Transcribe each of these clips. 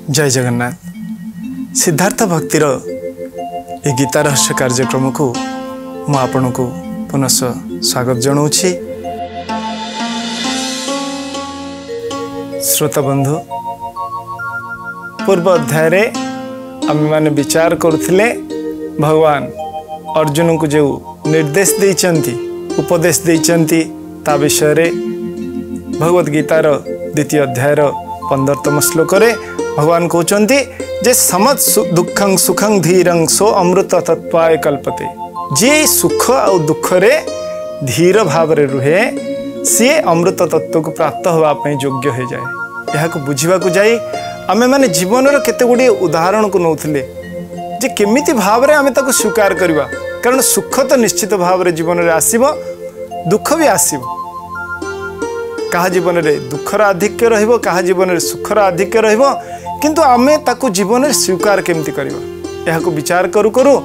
जय जगन्नाथ। सिद्धार्थ भक्तिर ए गीता रहस्य कार्यक्रम को मु आपण को पुनः स्वागत जनाऊँगी। श्रोता बंधु, पूर्व अध्याय आम मैंने विचार करुले भगवान अर्जुन को जो निर्देश देइचंती उपदेश देइचंती ता विषय रे भगवद गीतार द्वितीय अध्यायर 15तम श्लोक रे भगवान कहते जे समत दुखं सुखं धीरं सो अमृत तत्वाय कल्पते। जे सुख और दुख रे धीर भाव रे रुहे सी अमृत तत्व को प्राप्त होगापी योग्य हो जाए। यह बुझा जाई आमे माने जीवन केते गुडी उदाहरण को नौथिले जे केमिति भाव रे आमे ताको स्वीकार करबा, कारण सुख तो निश्चित भाव रे जीवन रे आसीबो, दुख भी आसीबो। कहा जीवन में दुखर आधिक्य रहिबो, कहा जीवन में सुखर आधिक्य रहिबो, किंतु आमे ताकू जीवन में स्वीकार केमती करबा यह विचार करू करू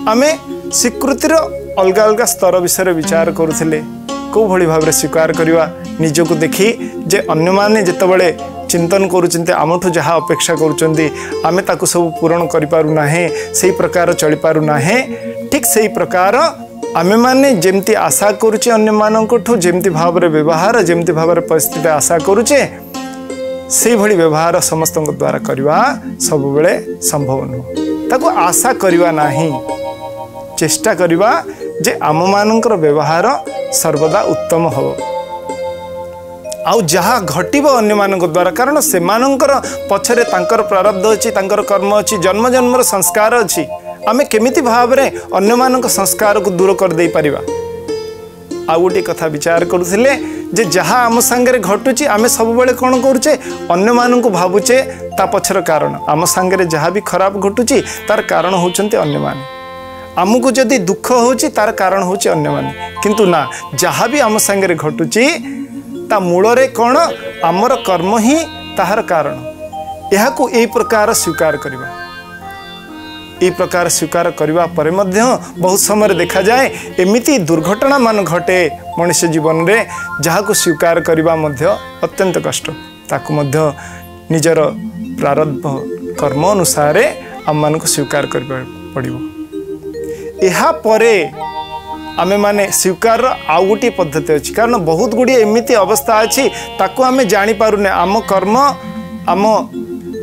आमे स्वीकृतिर अलग अलग स्तर विषय विचार करुथिले। को भली भाव रे स्वीकार करबा निजको देखी जे अन्य माने जेतबेले चिंतन करूचंते आमठू जहाँ अपेक्षा करूचंती आमे ताकू सब पूरण करि पारु नाहे, सही प्रकार चली पारु नाहे। ठीक सही प्रकार आमे माने जेमती आशा करुचे अन्य मानकठू जेमती भाव रे व्यवहार जेमती भाव रे परिस्थिति आशा करुचे से भली व्यवहार समस्त द्वारा करवा सब बेले संभव नुह। ताको आशा करवा नाही, चेष्टा करवा जे आम मानकर व्यवहार सर्वदा उत्तम हो आउ जहाँ घटिबो अन्य मानक द्वारा, कारण से मानकर पछरे तांकर प्रारब्ध अछि, तांकर कर्म अछि, जन्म जन्मर संस्कार अछि। आमे केमिति भाव रे अन्य मानक संस्कार को दूर कर दे परिबा। आ गोटे कथा विचार करुथिले जे जहाँ आम सांगे घटुची आमे सब बेले कौन करुचे अन्य मानक भावुचे ता पछर कारण। आम सांगे जहाँ भी खराब घटुची तार कारण होचंते अन्य माने, आमको जदि दुख होची तार कारण होची अन्य माने, किंतु ना जहाँ भी आम सांगे घटुची ता मूल रे कौन आमर कर्म ही ताहार कारण। यह को ए प्रकार स्वीकार करिबा। ई प्रकार स्वीकार करने पर बहुत समय देखा जाए एमिति दुर्घटना मान घटे मनुष्य जीवन रे जहाँ को स्वीकार करने अत्यंत कष्ट। ताकू मध्य निजर प्रारब्ध कर्म अनुसार आम मान को स्वीकार कर पड़ो। यहा परे आमे माने स्वीकार आउ गोटे पद्धति अच्छी, कारण बहुत गुड़ी एमिति अवस्था अच्छी ताकू आमे जानी पारुने। आम कर्म आम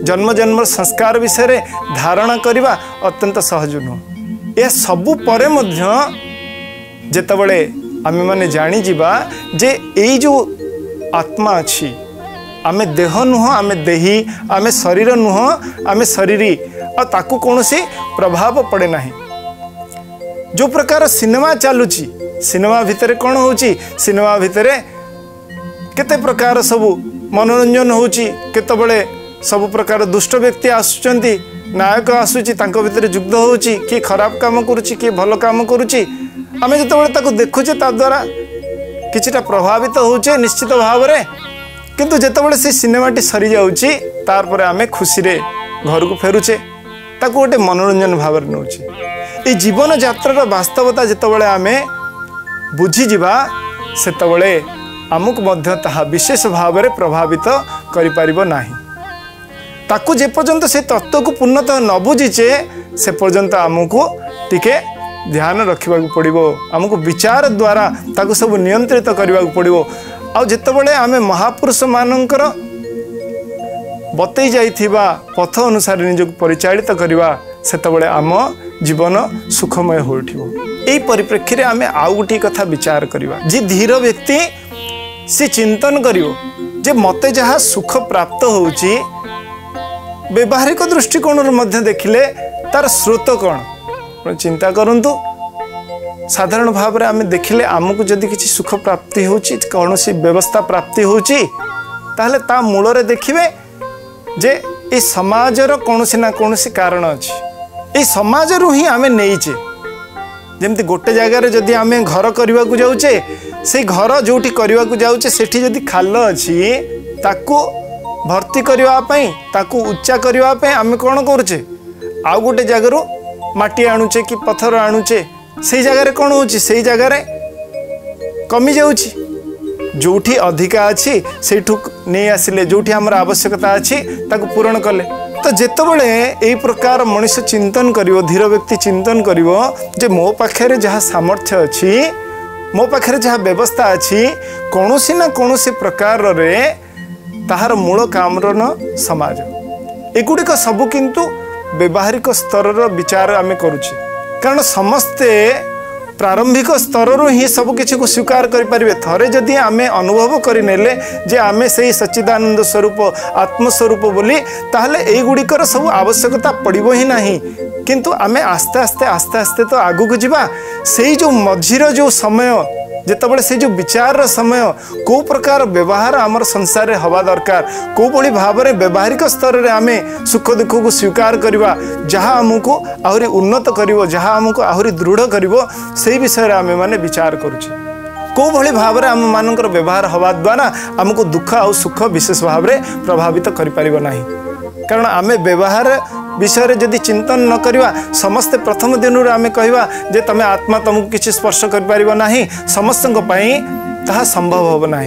जन्म जन्म संस्कार विषय रे धारणा करवा अत्यंत सहज नुह। यह सबु परे मध्य जेतबेले आमे माने जानी जीवा जे एई जो आत्मा अच्छी आमे देह नुह, आमे देही, आमे शरीर नुह, आमे शरीरी और ताकू कौनसी प्रभाव पड़े नाही। जो प्रकार सिनेमा चलुची सिनेमा भितर कौन होची, सिनेमा भितर केते प्रकार सबु मनोरंजन होची, केतबेले सब प्रकार दुष्ट व्यक्ति आसुचंती, नायक आसुची तांको भितर युद्ध होची, कि खराब काम करुची कि भल काम करुची। आमे जेतबेले ताको देखुचे ता द्वारा किछिटा प्रभावित होचे निश्चित भाव रे, किंतु जेतबेले से सिनेमाटी सरी जाउची तार परे आमे खुशी रे घर को फेरुचे, ताको गोटे मनोरंजन भाव रे नउची। ए जीवन यात्रार वास्तवता जेतबेले आमे बुझी जिबा सेतबेले आमुक मध्य ताहा विशेष भाव रे प्रभावित करि परिबो नाही। ताकू जे पर्यंत से तत्व को पूर्णतः न बुझीचे से पर्यंत आमको टिके ध्यान रखा पड़ो, आमको विचार द्वारा ताकू सब नियंत्रित करने पड़ो। आउ जितेबले आमे महापुरुष मानकर बतई जाइथिबा पथ अनुसार निजक परिचालित करवा सेतबले आम जीवन सुखमय हो उठिबो। एई परिप्रेक्षी रे आमे आउ गोटे कथा विचार करवा जे धीर व्यक्ति से चिंतन करिवो जे मते जहाँ सुख प्राप्त होउची व्यवहारिक दृष्टिकोण मध्य देखिले तार स्रोत कौन चिंता करंतु। साधारण भाव में आम देखिले आमको जदि किसी सुख प्राप्ति होची कौन सी व्यवस्था प्राप्ति होची ताहले ता मूल रे देखिबे जे ए समाजर कौन सी ना कौन सी कारण अच्छी। ए समाज रु ही आमे नहींचे जमती गोटे जगार जदि आमे घर करने को जाऊे से घर जोटी करने को जाऊे सेठी जदि खाल अच्छी ताकू भर्ती करने ताकू उच्चा करने आम कौन करुचे आउ गोटे जगार माटी आणुचे कि पत्थर आणुचे से जगार कौन हो जगार कमी जाऊँगी जोठी अधिका अच्छी से नहीं आसिले जोठी आमर आवश्यकता अच्छी ताकू पूरण कले तो जितेबले यही प्रकार मनुष्य चिंतन करिवो, धीर व्यक्ति चिंतन करिवो जे मो पाखे जहाँ सामर्थ्य अच्छी, मो पाखे जहाँ व्यवस्था अच्छी, कौनसी ना कौनसी प्रकार रे ताहार मूल कामर न समाज एगुड़िक सबू किंतु व्यवहारिक स्तर विचार आम करुचे, कारण समस्ते प्रारंभिक स्तर ही सब किसी को स्वीकार करें। थरे जदि आम अनुभव करने जे आम से सच्चिदानंद स्वरूप आत्मस्वरूप बोली ताहले एगुड़िकर सब आवश्यकता पड़ो ही नहीं, किंतु आम आस्ते आस्ते आस्ते आस्ते तो आगू को जीवा। से जो मझीर जो समय जितेबाला से जो विचार समय को प्रकार व्यवहार आमर संसार में हवा दरकार, को भली भाव में व्यवहारिक स्तर में आम सुख दुख को स्वीकार करवा, जहाँ आमको आहरी उन्नत करिवो, जहाँ आमको आहरी दृढ़ करिवो, से विषय आम मैंने विचार करुचे। को भली भाव में आम मानकर व्यवहार हवा द्वारा आमको दुख आ सुख विशेष भाव में प्रभावित कर पारिबो नाही, कारण आम व्यवहार विषय जदि चिंतन न करवा समस्ते प्रथम दिन आम कहवा जे तमें आत्मा तुमको किसी स्पर्श कर ना, समस्त ताहा संभव हम ना।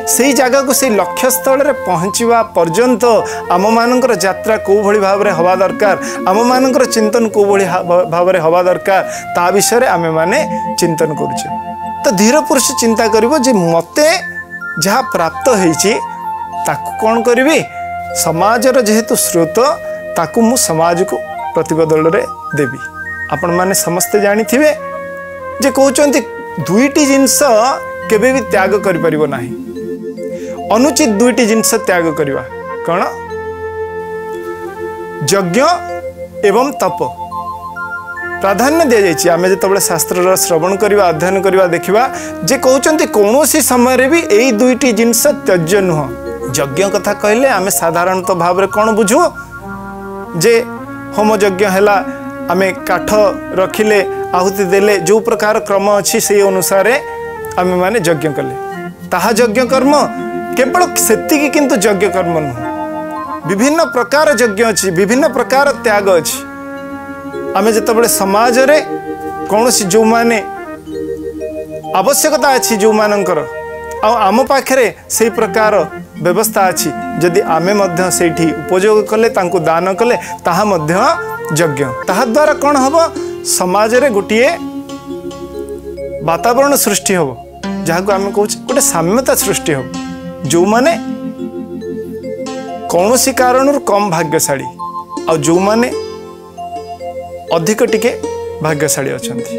से जगह को से लक्ष्य स्थल रे पहुँचवा पर्यंत आम मानकर यात्रा को भली भाव में हवा दरकार, आम मानकर चिंतन को भली भाव में हवा दरकार, ता विषय आम माने चिंतन करुचे। तो धीर पुरुष चिंता करिवो जे मते जहाँ प्राप्त होइछि ताकू कौन करिवि, समाजर जेहेतु स्रोत ताकू मु समाज को प्रतिबदल रे देवी। आपण माने समस्ते जानी थिबे जे कहउचंती दुईटी जिंस केबे भी त्याग करि परिबो नाही, अनुचित दुईटी जिंस त्याग करिवा कौन, यज्ञ एवं तप प्राधान्य दि जाइए। आम जो शास्त्र श्रवण करवा अध्ययन करवा देखा जे कहते कौन समय रे भी यही दुईटी जिनस त्यज्य नुह। यज्ञ कथा कहले आम साधारणतः भाव में कौन बुझू जे होम यज्ञ है, आम काठ रखिले आहुति देले जो प्रकार क्रम अच्छी से अनुसार आम मैंने यज्ञ कले ताहा यज्ञ कर्म केवल सेतिकी, किंतु यज्ञ कर्म नुह। विभिन्न प्रकार यज्ञ अच्छी, विभिन्न प्रकार त्याग अच्छी। आम जिते समाज रे कौन सी जो माने आवश्यकता अच्छी जो मानकर आम पाखे से प्रकार व्यवस्था अच्छी, जदि आमे मध्य सेठी उपयोग कले तांको दान कले ताहा मध्य यज्ञ, ताहा द्वारा कौन हम समाज रे गोटे वातावरण सृष्टि हम, जहाँ को आम कहूँ गोटे साम्यता सृष्टि हम, जो माने कौन सी कारण कम भाग्यशाली आ जो माने अधिक टिके भाग्यशाली अछंती,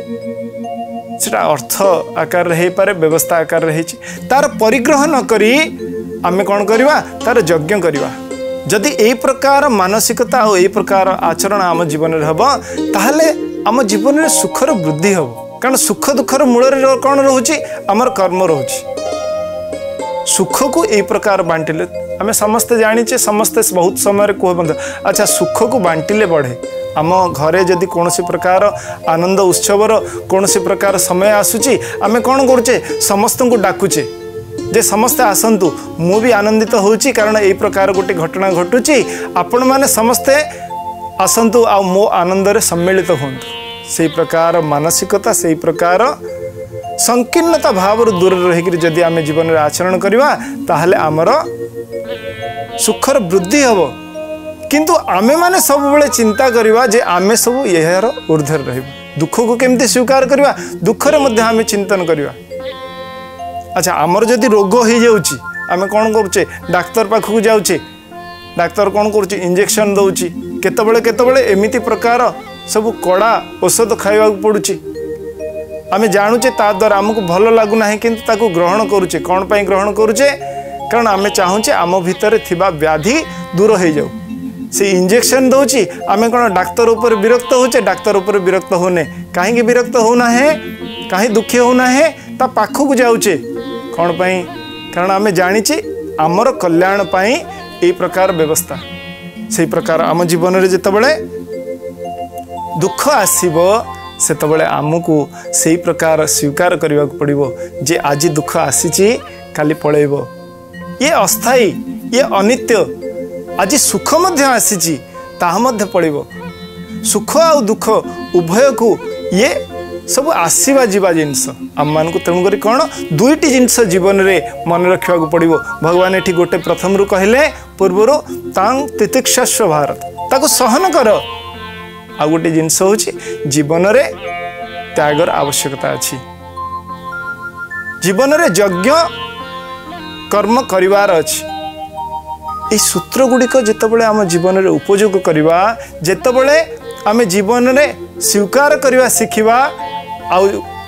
सेटा अर्थ आकार रही पारे, व्यवस्था आकार रही, तार परिग्रह न करी आमे कौन करवा तार यज्ञ करवा। जदि यही प्रकार मानसिकता और यही प्रकार आचरण आम जीवन में हम ताहले आम जीवन में सुखर वृद्धि हम, कारण सुख दुखर मूल कौन रोचे आमर कर्म रोचे। सुख को यही प्रकार बांटिले आम समस्ते जानीचे, समस्ते बहुत समय कह अच्छा सुख को बांटिले बढ़े। आम घरे जदि कौन प्रकार आनंद उत्सवर कौन प्रकार समय आसूची आम कौन करुचे समस्त को डाकुचे जे समस्ते आसतु, मु भी आनंदित होउची कारण यही प्रकार गोटे घटना घटुची, आपण माने समस्ते आसतु आ मो आनंद रे सम्मिलित होंतु। से प्रकार मानसिकता से प्रकार संकीर्णता भाव दूर रही जदि आम जीवन में आचरण करवा ताहले आमर सुखर वृद्धि हम, किंतु आमे माने सब बेले चिंता करवा जे आमे सब यार ऊर्ध्वर रहिबा। दुख को केमती स्वीकार करवा, दुखरे मध्य आमे चिंतन करवा। अच्छा आमर जदि रोग हो जाउची आमे कौन करुचे डाक्तर पाखक जाउचे, डाक्तर कौन करुचे इंजेक्शन दउची, केतबेले केतबेले एमिति प्रकार सब कड़ा औषध खाइबा पड़ुची। आमे जानुचे ता द्वारा आमको भल लागु नाही, किंतु ताको ग्रहण करुचे। कौन पाई ग्रहण करुचे कारण आमे चाहूचे आम भितर थिबा व्याधि दूर हो जाऊ। से इंजेक्शन दउची आमे कौन डाक्तर ऊपर विरक्त होचे, डाक्तर ऊपर विरक्त होने कहीं विरक्त होना है, कहीं दुखी होना है, ता पाखक जाऊचे कौन पाई कारण आमे जानीचे आमर कल्याण पाई ए प्रकार व्यवस्था। से प्रकार आम जीवन में जितेबले दुख आसीबो सेतबले आमको से प्रकार स्वीकार करने को पड़ो जे आज दुख आसी काली पलैब, ये अस्थायी, ये अनित्य। आज सुख मध्य आसी ताहा मध्य पड़ो, सुख आ दुख उभय को ये सब आसवा जीवा जिनस आम मान तेणुक कौन दुईटी जिनस जीवन में मन रखा पड़ो। भगवान ये गोटे प्रथम रू कहले पूर्वर तांग तितिक्षस्व भारत ताको सहन कर। आ गोटे जिनस हूँ जीवन में त्यागर आवश्यकता अच्छी। जीवन में यज्ञ कर्म करिवार अछि। ये सूत्र गुड़िक जितेबाला आम जीवन में उपयोग करवा जितेबाला आम जीवन में स्वीकार करवा शिखा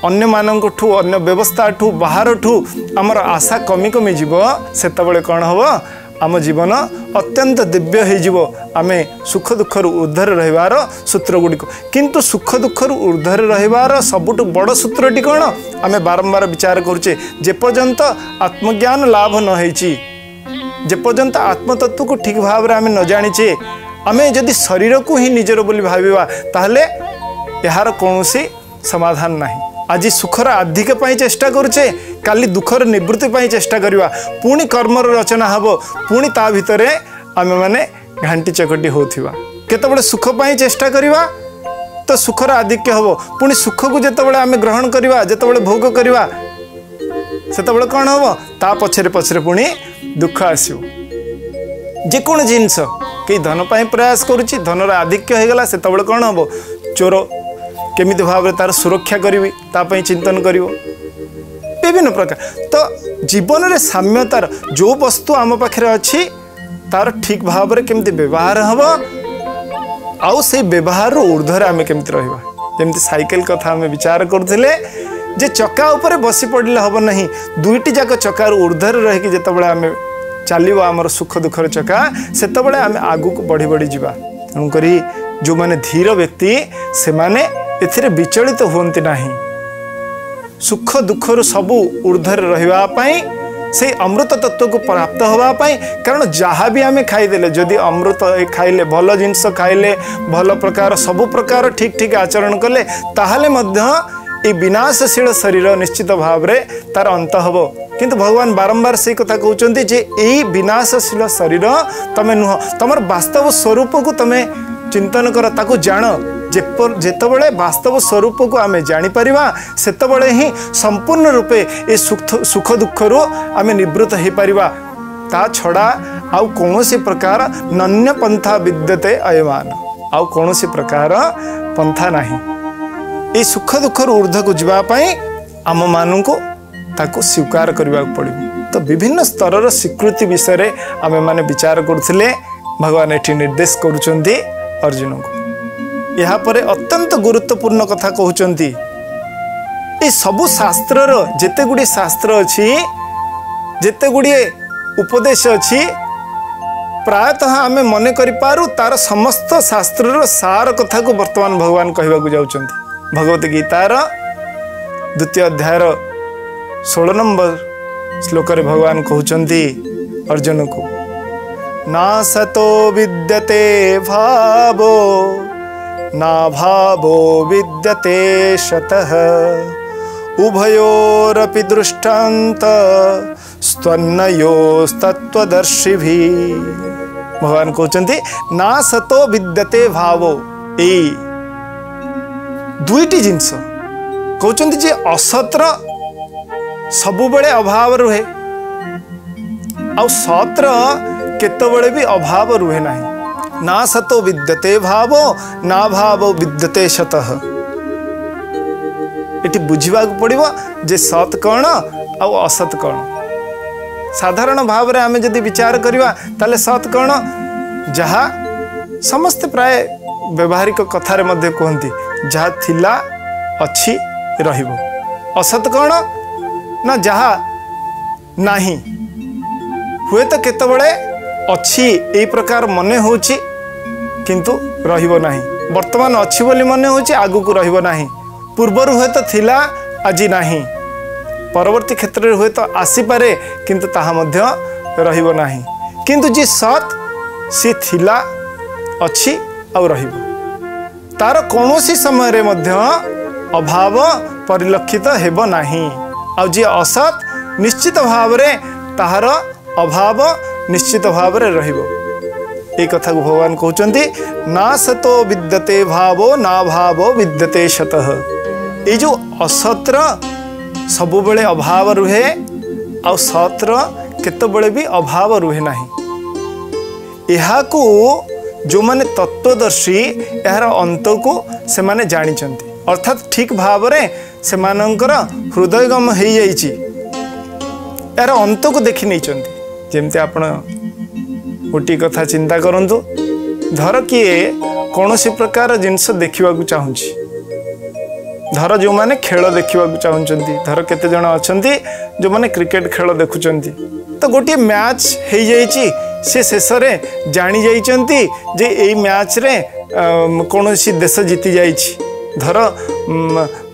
अन्य मानक ठू अन्य व्यवस्था ठू बाहर ठू आमर आशा कमी कमी जीव से कौन हम आम जीवन अत्यंत दिव्य हो आम सुख दुखर ऊर्धर रहिबार सूत्र गुड़िक। किंतु सुख दुखर ऊर्धर रहिबार सबुठ बड़ सूत्रटी कौन आम बारंबार विचार करुचे जेपर्यंत आत्मज्ञान लाभ न होइछि जेपर्यंत आत्मतत्व को ठीक भाव में आम न जाचे आम जदि शरीर को ही निजर बोली भाविबा ताहले यार कौनसी समाधान नहीं। आज सुखर आधिक चेष्टा करुचे काली दुखर निवृत्ति पाई चेष्टा करवा पुणी कर्मर रचना हम पुणी ता भितर आम मैंने घांटी चकटी होथिबा। केतबेले सुख पाई चेष्टा करवा तो सुखर आधिक्य हम पुणी सुख को जितेबाला आम ग्रहण करवा जितेबाला भोग करवा सेतेबाला कौन हम ता पछरे पछरे पुणी दुख आसो। जेकोन जिनस कई धन पाई प्रयास करुच्ची धनर आधिक्य हो गला सेतेबाला कौन हम चोर केमिति भाव तार सुरक्षा करी तापाई चिंतन कर विभिन्न प्रकार। तो जीवन में साम्यतार जो वस्तु आम पाखे अच्छी तार ठीक भाव में केमिति व्यवहार हम आउ से व्यवहार ऊर्ध्वर आम केमिति रहिबा। जेमिति साइकेल कथा आम विचार करथिले जे चक्का ऊपर बसी पड़े हम नहीं दुईटी जाक चक्कार ऊर्ध्वर रहीकि जितेबाला आम चलो आमर सुख दुखर चक्का सेतेबाला आम आगु को बढ़ी बढ़ी जावा। तेणुक जो माने धीर व्यक्ति से माने एथिरे विचलित हुअन्ति नाही। सुख दुखर सबू ऊर्ध्वर रहिबापाई से अमृत तत्व को प्राप्त होगापाई कारण जहाँ भी आम खाईदे जदि अमृत खाइले भल जिनस खाइले भल प्रकार सबु प्रकार ठीक ठीक आचरण कले ताहले मध्य ये विनाशशील शरीर निश्चित भाव रे तार अंत हबो। किंतु भगवान बारंबार से कथा कहते जे यही विनाशशील शरीर तमें नुह तमर वास्तव स्वरूप को तमें चिंतन कर ताको जान जेतबले वास्तव स्वरूप को आम जापर सेतबले ही संपूर्ण रूपे ये सुख दुख रू आम निवृत्त हो पारिबा। ता छड़ा आउ कौनसी प्रकार नन्य पंथा विद्यते अयमान आउ कौनसी प्रकार पंथा नहीं। ये सुख दुख ऊर्ध्व को जावाई आम मान को ताको स्वीकार करने पड़ो। तो विभिन्न स्तर स्वीकृति विषय आम मैंने विचार करथिले भगवान ये निर्देश करुचंती अर्जुन को। यहाँ पर अत्यंत गुरुत्वपूर्ण कथा कहते ये सबु शास्त्र जेते गुड़ी शास्त्र अच्छी जेते गुड़िए उपदेश अच्छी प्रायतः आम मन करूँ तार समस्त शास्त्र सार कथा को वर्तमान भगवान कहवाक जाउछंती। भगवत गीतार 2य अध्यायर 16 नंबर श्लोक रे भगवान कहते अर्जुन को ना सतो विद्यते भावो ना भावो विद्यते शतः उभयोरपि दृष्टान्त स्तन्नयोस्तत्त्वदर्शिभिः। भगवान कहते ना सतो विद्यते भावो ए दुईटी जिनस कहते जे असत्र सबुबले अभाव रुहे आ सत्र केतबले भी अभाव रुहे नहीं। ना सतो विद्यते भावो ना भावो विद्यते शतः। ये बुझा पड़ो जे सत कौन आ असत कौन। साधारण भाव में आम जदि विचार करवा ताले सत कौन जहाँ समस्ते प्राय व्यवहारिक कथार मध्य कहती जहाँ थिला अच्छी रहिबो। असत कौन ना जहाँ नहीं हुए तो केतबले अच्छी यही प्रकार मने होची किंतु रहिबो नाही। वर्तमान अच्छी बोली मने होची आगु को रहिबो नाही। पूर्वर हुए तो थिला आजी नाही परवर्ती क्षेत्र में हुए तो आसी पारे किंतु ताहा मध्य रहिबो नाही। किंतु जी सत सी थिला अच्छी आ रहिबो तार कौनसी समय रे मध्य अभाव परिलक्षित हेबो नाही। आ जी असत निश्चित भाव रे ताहार अभाव निश्चित भाव रे रहिबो। एक कथा को भगवान कहते ना सतो विद्यते भावो ना भावो विद्यते शतः। ये जो असतर सबु बेले अभाव रुहे आ सतर केतबेले भी अभाव रुहे नहीं। यहाकू जो माने तत्वदर्शी यार अंत को से माने जानी चंती, अर्थात ठीक भाव रे से मानकर हृदयगम हो जाइछि, यार अंत को देखि नहीं चंती। जेमते आपण गोटी कथा चिंता करंतु, धर किए कौन सी प्रकार जिनस देखा चाहूँगी, धर जो माने खेल देखा चाहूँगी, धर केते जण अछंती जो माने क्रिकेट खेल देखुचंती, तो गोटे मैच हो जाइछि, से शेष में जानी जाइचंती जे एई मैच रे कौन सी देश जीति जाइछि। धर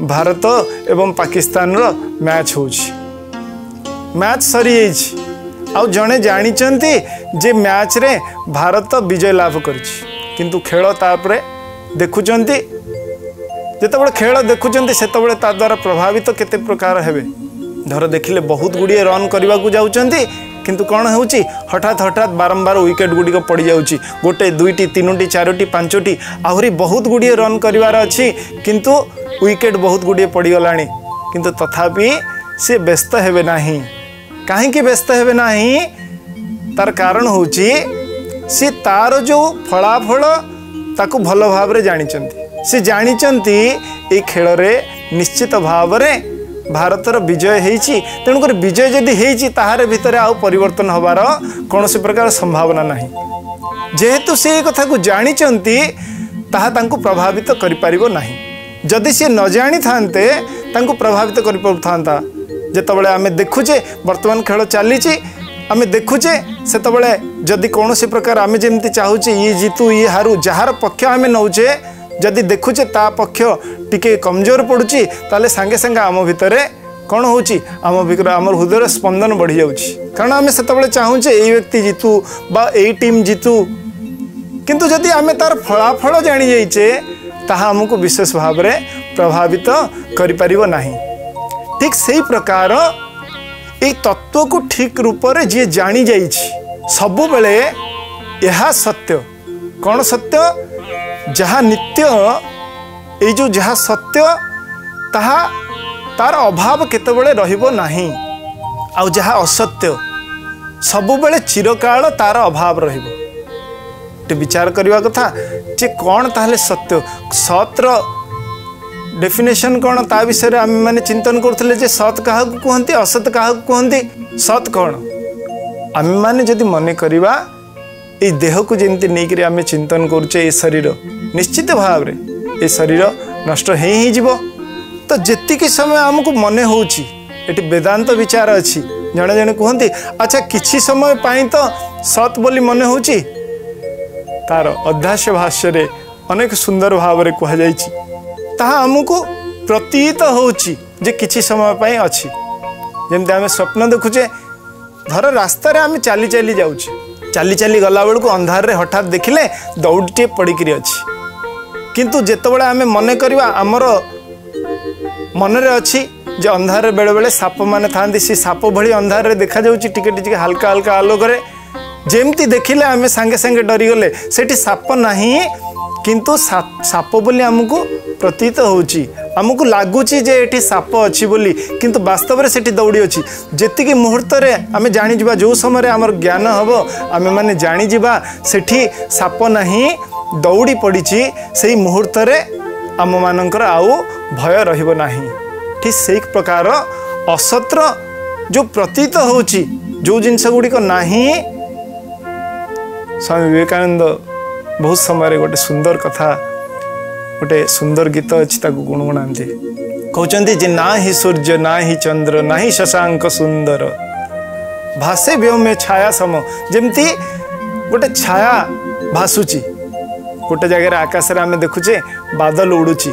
भारत एवं पाकिस्तान रो मैच होछि, मैच सरी जाइछि, आउ जणे जानिचंती जे मैच रे भारत विजय लाभ करछि, किंतु खेल तापरे देखुचंती, जेतेबेले खेल देखुचंती सेतेबेले ता द्वारा प्रभावित केते प्रकार हेबे। धर देखिले बहुत गुड़िए रन करने को जाउचंती, किंतु कौन होउची हठात हठात बारंबार विकेट गुड़िक पड़ जाउची, गोटे दुईटी तीनोटी चारोटी पांचोटी आहरी बहुत गुड़िए रन करिवार अछि, किंतु विकेट बहुत गुड़िए पड़गलानी, किंतु तथापि से व्यस्त हेबे नाही। काहेकि व्यस्त हेबे नाही, तार कारण होउची से तार जो फलाफल ताकू भल भाव रे जानिचंती, से जानिचंती ए खेल रे निश्चित भाव रे भारतर विजय होइछि, तेणुक विजय जदि होइछि ताहारे भितर आउ परिवर्तन हबार कौन सी प्रकार संभावना नाही। जेहेतु से कथा को जानिचंती ताहा तांको प्रभावित करि परिबो नाही। जदि से न जानी थांते तांको प्रभावित करि पड़थांता। जेतबेले आमे देखुचे वर्तमान खेल चलीछि, आमे देखुचे सेतबेले जदि कौन सी प्रकार आमे जेमति चाहूचे ये जीतू ये हारू, जहार पक्ष आमे नौचे जदि देखुचे ता पक्ष टिके कमजोर पड़ुची, ताले सांगे सांगे आम भितर कौन होची, आम भितर आम हृदय स्पंदन बढ़ी जाउची, कारण आमे सेतबेले चाहूचे ए व्यक्ति जीतू बा ए टीम जीतू, किंतु जदि आमे तार फलाफल जानी जाइचे ताहा हमको विशेष भाव रे प्रभावित करि परिबो नाही। ठीक सही प्रकार ए तत्व को ठीक रूप रे जे जानी जाइछि, सबु बेले यह सत्य, कौन सत्य, जहाँ नित्य ये जो जहाँ सत्य ताहा तार अभाव केतबेले रहिबो नाही, आउ जहाँ असत्य सबु बेले चिरकाल तार अभाव रहिबो। ते विचार करवा कथा जे कौन ताहले सत्य, सत्र डेफिनेशन कौन ता विषय आम मैंने चिंतन करथिले जे सत काहा को कहंती, असत काहा को कहंती, सत कौन आम मैंने जदि मन करिवा ए देह को जेमती नहीं आम चिंतन करुचे, ए शरीर निश्चित भाव रे ए शरीर नष्ट ही जीवो। तो जेतिकी समय आमको मन होउची, एटी वेदांत विचार अच्छी, जड़े जड़े कहते अच्छा किछि समय पाई तो सत बोली मन होउची, तार अध्यास्य भाष्य रे अनेक सुंदर भाव रे कहा जाइछि, ताहा आमको प्रतीत होउची जे किछि समय पाई अछि। जेमते आमे स्वप्न देखुचे, धर रास्ता रे आमे चाली चाली जाउछे, चाली चाली गला बेलू अंधार रे हठात देखिले दौड़टे पड़िकी अच्छी, किंतु जेतबेले आमे मन करवा आमर मन रे अच्छी जे अंधार बेले बेले साप माने थांती, सी साप भली अंधार रे देखा जाउची, टिके टिके हल्का हल्का आलोक रे जेमती देखिले आमे सांगे सांगे डरी गले, सेठी साप नाही, किंतु साप बोली आमको प्रतीत होउची, आमको लागुची जे एठी साप अच्छी बोली, किंतु वास्तव रे सेठी दौड़ी अच्छी। जेतिकी मुहूर्त रे आमे जानी जिबा, जो समय रे आमर ज्ञान हबो आमे माने जानी जिबा सेठी साप नाही दौड़ी पड़ीची, सेही मुहूर्त रे आम मानकर आउ भय रहिबो नाही। ठीक सेही प्रकार असत्र जो प्रतीत होउची, जो जिनस गुड़िक नाही, स्वामी विवेकानंद बहुत समय गोटे सुंदर कथा, गोटे सुंदर गीत अच्छी ताकू गुणगुणाती, कहते जे ना ही सूर्य ना ही चंद्र ना ही शशांक सुंदर भासे व्योमे छाया सम, जेमती गोटे छाया भासुची, गोटे जगह आकाश रे आमे देखुचे बादल उड़ुची,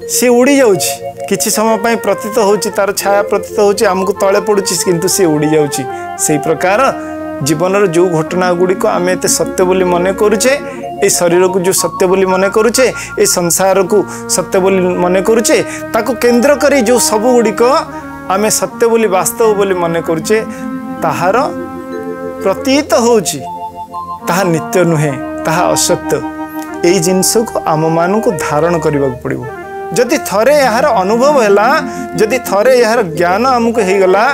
सी उड़ी जाउची, किछि समय पाई प्रतीत होउची, तार छाया प्रतीत होउची, आमको तले पड़ुची, किंतु सी उड़ी जाउची। सेही प्रकार जीवन जो घटना गुड़िक आम एत सत्य बोली मन करुचे, ए शरीर को जो सत्य बोली मन करुचे, ए संसार को सत्य बोली मन करुचे, ताको केंद्र करी जो सब गुड़िक आम सत्य बोली वास्तव बोली मन करुचे, ताहार प्रतीत होउची, ताहा नित्य नुहे, ताहा असत्य। यही जिनस को आम मान को धारण करने को पड़ो। जदि थरे यार अनुभव हैला जदि थरे यार ज्ञान आमको हो गला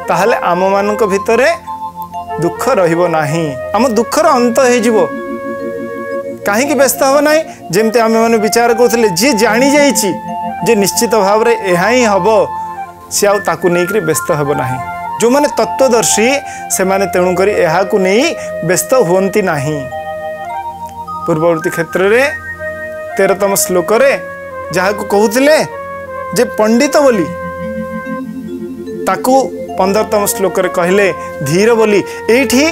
ताहले आम मानक भितरे दुख रहिबो नाही आम दुखर अंत हो जिवो कहीं व्यस्त हम ना जमती आम मैंने विचार करुले जी जानी जाइए जे निश्चित भाव में यह ही हम सी आकु नहीं व्यस्त हेब ना जो मैंने तत्वदर्शी से माने तेणुक यह व्यस्त हुंती नहीं पूर्ववर्ती क्षेत्र में 13तम श्लोक जहाँ को कहते जे पंडित बोली ताकू 15तम श्लोक कहले धीर बोली एठी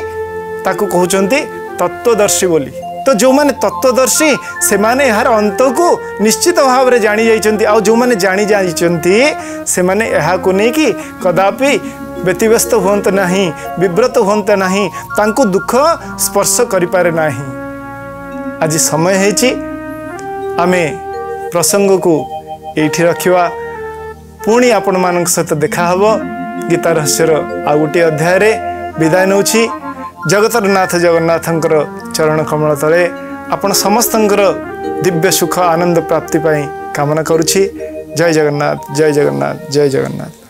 ताकू कहते तत्वदर्शी बोली तो जो माने तत्वदर्शी से माने यार अंत को निश्चित भाव में जानी जाइछन्ति आ जो माने जानी जाइछन्ति से माने यहा को नहीं कि कदापि व्यतिव्यस्त हुंत नहीं विव्रत हुंत नहीं तांको दुख स्पर्श करि पारे नहीं। आज समय है आमे प्रसंग को एठी रखिवा पुणी आपण मानक सहित देखा हबो गीता रहस्यर आ गोटे अध्याय रे विदाय नउछि। जगतर नाथ जगन्नाथंकर चरण कमल तले आपण समस्तंकर दिव्य सुख आनंद प्राप्ति पाई कामना करुछि। जय जगन्नाथ जय जगन्नाथ जय जगन्नाथ।